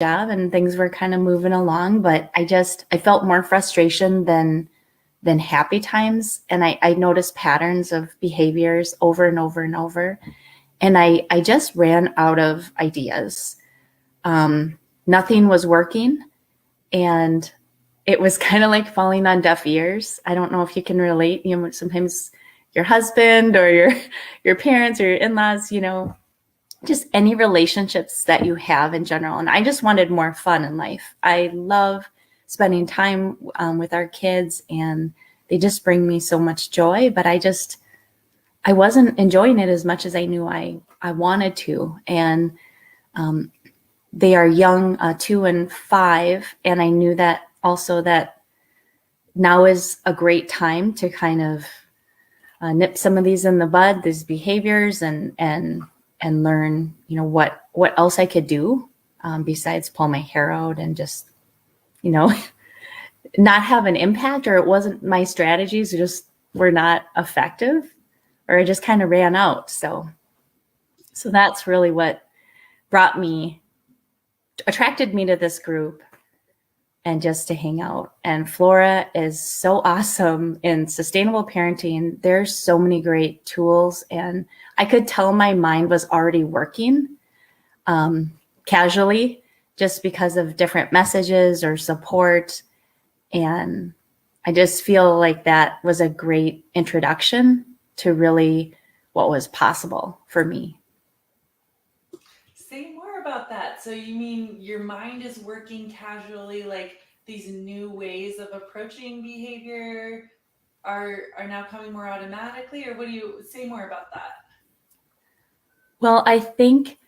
job and things were kind of moving along, but I felt more frustration than happy times. And I noticed patterns of behaviors over and over and over. And I just ran out of ideas. Nothing was working. And it was kind of like falling on deaf ears. I don't know if you can relate. Sometimes your husband or your parents or your in-laws, just any relationships that you have in general. And I just wanted more fun in life. I love spending time with our kids, and they just bring me so much joy. But I wasn't enjoying it as much as I knew I wanted to. And they are young, 2 and 5, and I knew that also that now is a great time to kind of nip some of these in the bud, these behaviors, and learn, what else I could do besides pull my hair out and just, not have an impact, or it wasn't my strategies just were not effective, or I just kind of ran out. So that's really what attracted me to this group and just to hang out. And Flora is so awesome in sustainable parenting. There's so many great tools, and I could tell my mind was already working casually just because of different messages or support. And I just feel like that was a great introduction to really what was possible for me. Say more about that. So you mean your mind is working casually, like these new ways of approaching behavior are now coming more automatically, or what do you say more about that? Well, I think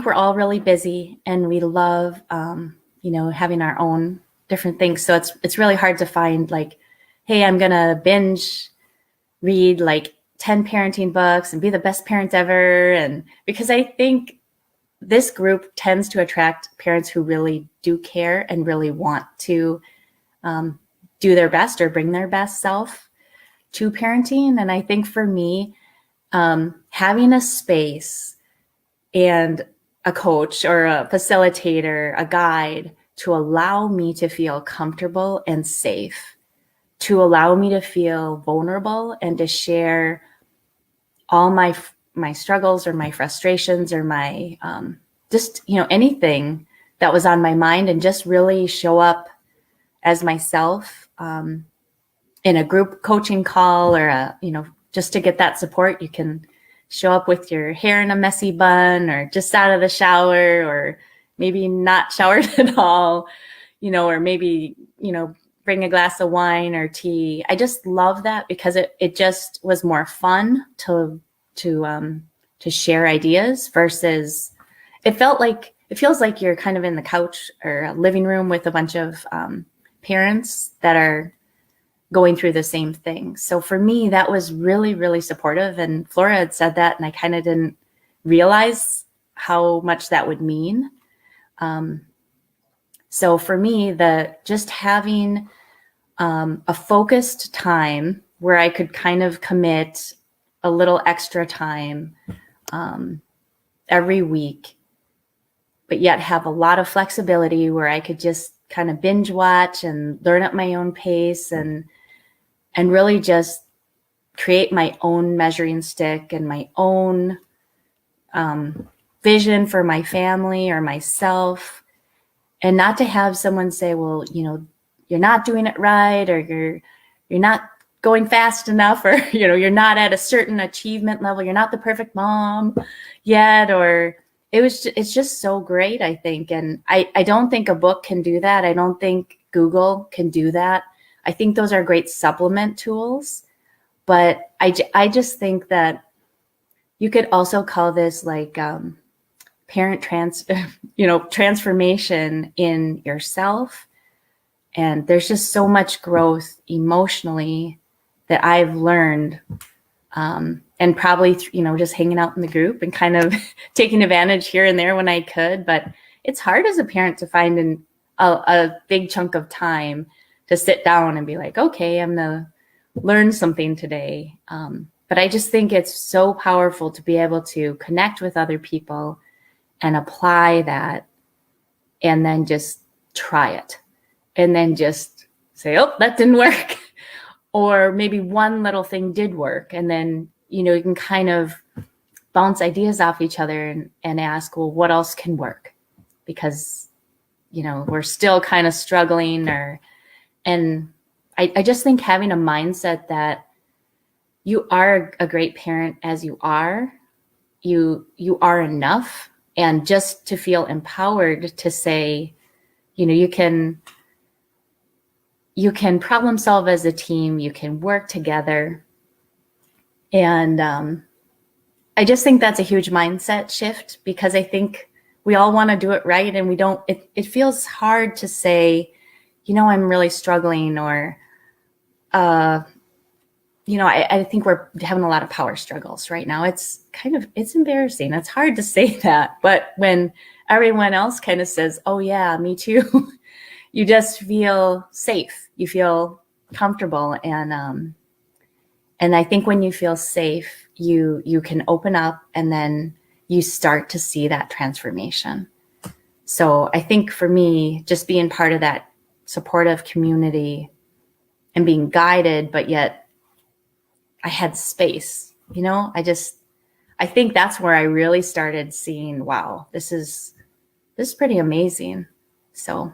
we're all really busy, and we love, having our own different things. So it's really hard to find like, hey, I'm gonna binge read like 10 parenting books and be the best parent ever. And because I think this group tends to attract parents who really do care and really want to do their best or bring their best self to parenting. And I think for me, having a space and a coach or a facilitator, a guide to allow me to feel comfortable and safe, to allow me to feel vulnerable and to share all my struggles or my frustrations or my just anything that was on my mind, and just really show up as myself in a group coaching call, or just to get that support. You can show up with your hair in a messy bun, or just out of the shower, or maybe not showered at all, or maybe bring a glass of wine or tea. I just love that because it just was more fun to share ideas versus it feels like you're kind of in the couch or a living room with a bunch of parents that are going through the same thing. So for me, that was really, really supportive. And Flora had said that, and I kind of didn't realize how much that would mean. So for me, just having a focused time where I could kind of commit a little extra time every week, but yet have a lot of flexibility where I could just kind of binge watch and learn at my own pace, and really just create my own measuring stick and my own vision for my family or myself, and not to have someone say, well, you're not doing it right, or you're not going fast enough, or you're not at a certain achievement level, you're not the perfect mom yet, or it's just so great, I think. And I don't think a book can do that. I don't think Google can do that. I think those are great supplement tools, but I just think that you could also call this like parent transformation in yourself. And there's just so much growth emotionally that I've learned, and probably just hanging out in the group and kind of taking advantage here and there when I could. But it's hard as a parent to find a big chunk of time to sit down and be like, okay, I'm gonna learn something today. But I just think it's so powerful to be able to connect with other people and apply that and then just try it, and then just say, oh, that didn't work. Or maybe one little thing did work, and then, you can kind of bounce ideas off each other and ask, well, what else can work? Because, we're still kind of struggling, and I just think having a mindset that you are a great parent as you are, you are enough, and just to feel empowered to say, you can problem solve as a team, you can work together. And I just think that's a huge mindset shift, because I think we all want to do it right, and we don't, it feels hard to say, I'm really struggling, or, I think we're having a lot of power struggles right now. It's embarrassing. It's hard to say that, but when everyone else kind of says, oh yeah, me too, you just feel safe. You feel comfortable. And I think when you feel safe, you can open up, and then you start to see that transformation. So I think for me, just being part of that supportive community and being guided, but yet I had space, I think that's where I really started seeing, wow, this is pretty amazing. So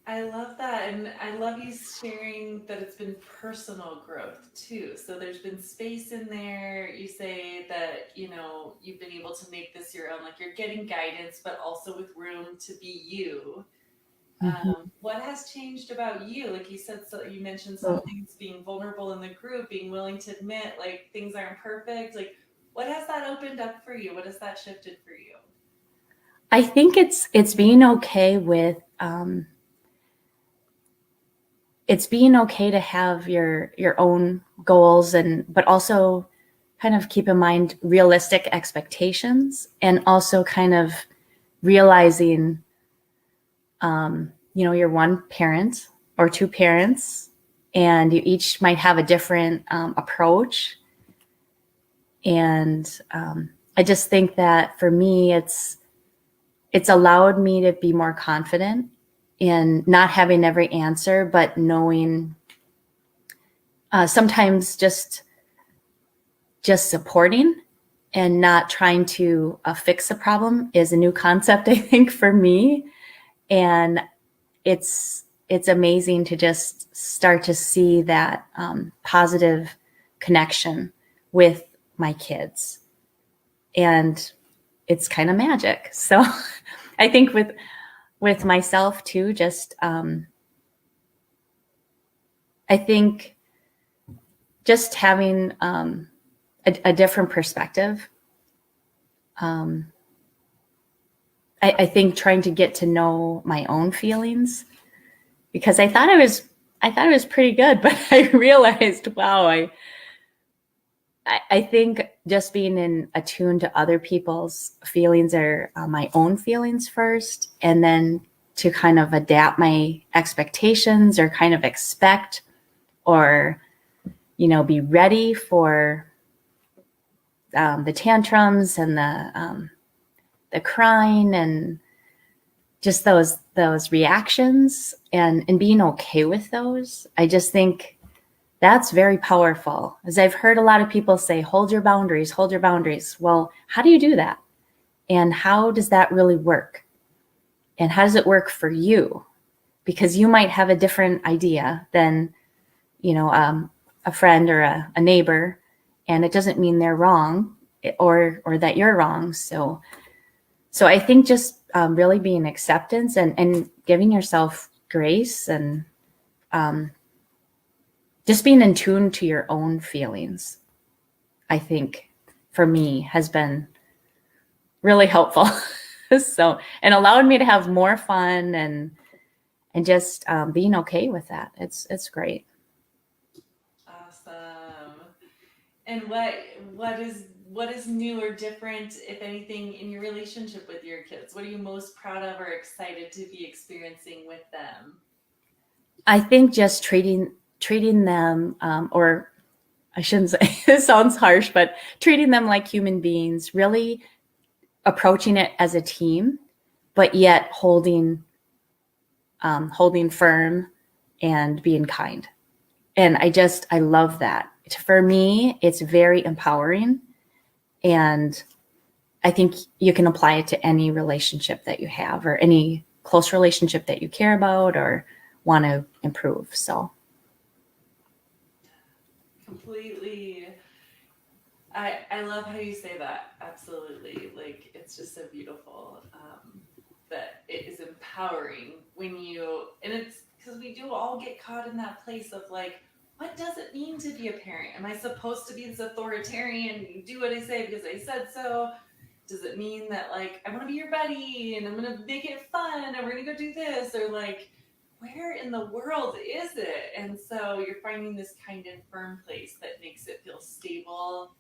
I love that. And I love you sharing that it's been personal growth too. So there's been space in there. You say that, you've been able to make this your own, like you're getting guidance, but also with room to be you. What has changed about you? Like you said, so you mentioned some things, being vulnerable in the group, being willing to admit like things aren't perfect. Like, what has that opened up for you? What has that shifted for you? I think it's being okay with, it's being okay to have your own goals, but also kind of keep in mind realistic expectations, and also kind of realizing, you're one parent or two parents, and you each might have a different approach. And I just think that for me, it's allowed me to be more confident in not having every answer, but knowing, sometimes just supporting and not trying to fix a problem is a new concept, I think, for me. And it's amazing to just start to see that positive connection with my kids. And it's kind of magic. So I think with myself too, just I think just having a different perspective. I think trying to get to know my own feelings, because I thought it was pretty good, but I realized, wow, I think just being in attuned to other people's feelings, or my own feelings first, and then to kind of adapt my expectations, or kind of expect, or, be ready for the tantrums and the crying, and just those reactions, and being okay with those. I just think that's very powerful. As I've heard a lot of people say, hold your boundaries, hold your boundaries. Well, how do you do that? And how does that really work? And how does it work for you? Because you might have a different idea than, a friend or a neighbor, and it doesn't mean they're wrong, or that you're wrong. So I think just really being acceptance, and giving yourself grace, and just being in tune to your own feelings, I think for me has been really helpful. So, and allowed me to have more fun, and just being okay with that. It's great. Awesome. And what is new or different, if anything, in your relationship with your kids? What are you most proud of or excited to be experiencing with them? I think just treating them, or I shouldn't say, it sounds harsh, but treating them like human beings, really approaching it as a team, but yet holding firm and being kind. And I love that. For me, it's very empowering. And I think you can apply it to any relationship that you have or any close relationship that you care about or want to improve. So Completely. I love how you say that. Absolutely. Like, it's just so beautiful, that it is empowering when you, and it's because we do all get caught in that place of like, what does it mean to be a parent? Am I supposed to be this authoritarian? You do what I say because I said so? Does it mean that like I want to be your buddy and I'm gonna make it fun and we're gonna go do this? Or like, where in the world is it? And so you're finding this kind and firm place that makes it feel stable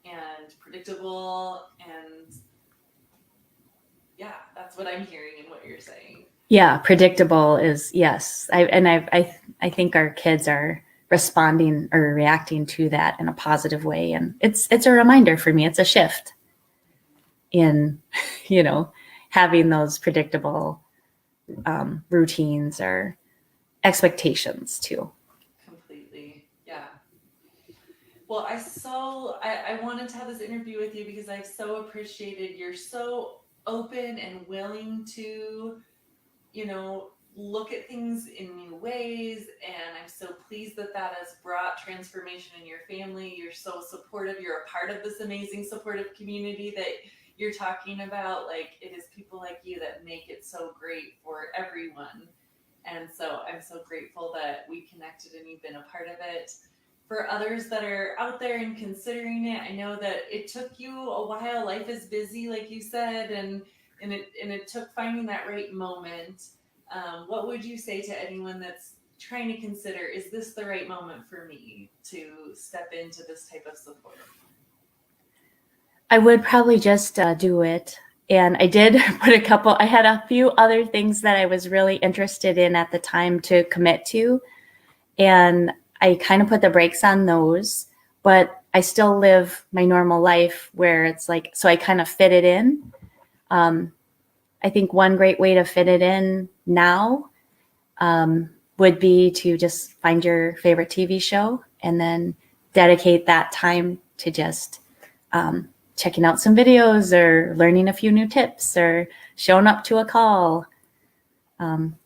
and predictable, and yeah, that's what I'm hearing in what you're saying. yeah, predictable is yes. I think our kids are responding or reacting to that in a positive way. And it's a reminder for me. It's a shift in, having those predictable routines or expectations too. Completely. Yeah. Well, I wanted to have this interview with you because I've so appreciated you're so open and willing to, look at things in new ways. And I'm so pleased that that has brought transformation in your family. You're so supportive. You're a part of this amazing supportive community that you're talking about. Like, it is people like you that make it so great for everyone. And so I'm so grateful that we connected and you've been a part of it. For others that are out there and considering it, I know that it took you a while. Life is busy, like you said, and it took finding that right moment. What would you say to anyone that's trying to consider, is this the right moment for me to step into this type of support? I would probably just do it. And I did I had a few other things that I was really interested in at the time to commit to. And I kind of put the brakes on those, but I still live my normal life where it's like, so I kind of fit it in. I think one great way to fit it in now would be to just find your favorite TV show and then dedicate that time to just checking out some videos or learning a few new tips or showing up to a call.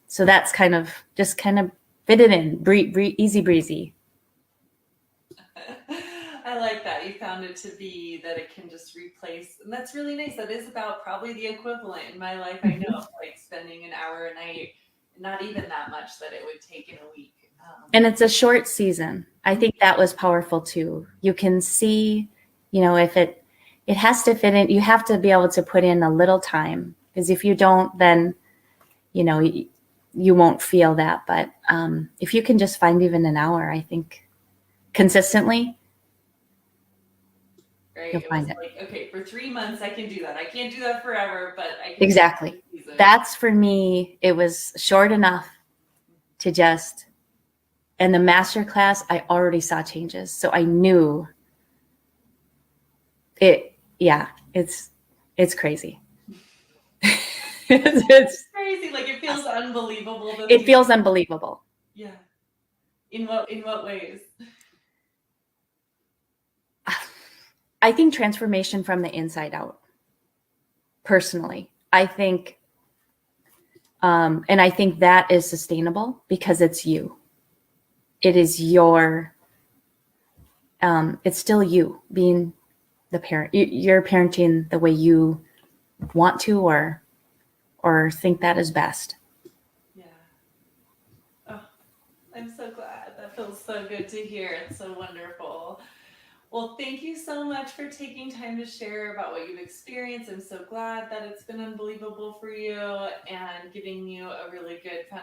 So that's kind of fit it in, easy breezy. I like that. You found it to be that it can just replace, and that's really nice. That is about probably the equivalent in my life. I know, like spending an hour a night, not even that much that it would take in a week. And it's a short season. I think that was powerful too. You can see, if it has to fit in, you have to be able to put in a little time, because if you don't, then, you won't feel that. But if you can just find even an hour, I think consistently, Right? you'll It was find it. like, okay, for 3 months I can do that. I can't do that forever, but I can. Exactly. That's for me. It was short enough to just, and the master class, I already saw changes. So I knew it. Yeah, it's crazy. It's crazy. Like, it feels unbelievable. It feels unbelievable. Yeah. In what ways? I think transformation from the inside out. Personally, I think, and I think that is sustainable because it's you. It is it's still you being the parent. You're parenting the way you want to, or think that is best. Yeah. Oh, I'm so glad. That feels so good to hear. It's so wonderful. Well, thank you so much for taking time to share about what you've experienced. I'm so glad that it's been unbelievable for you and giving you a really good foundation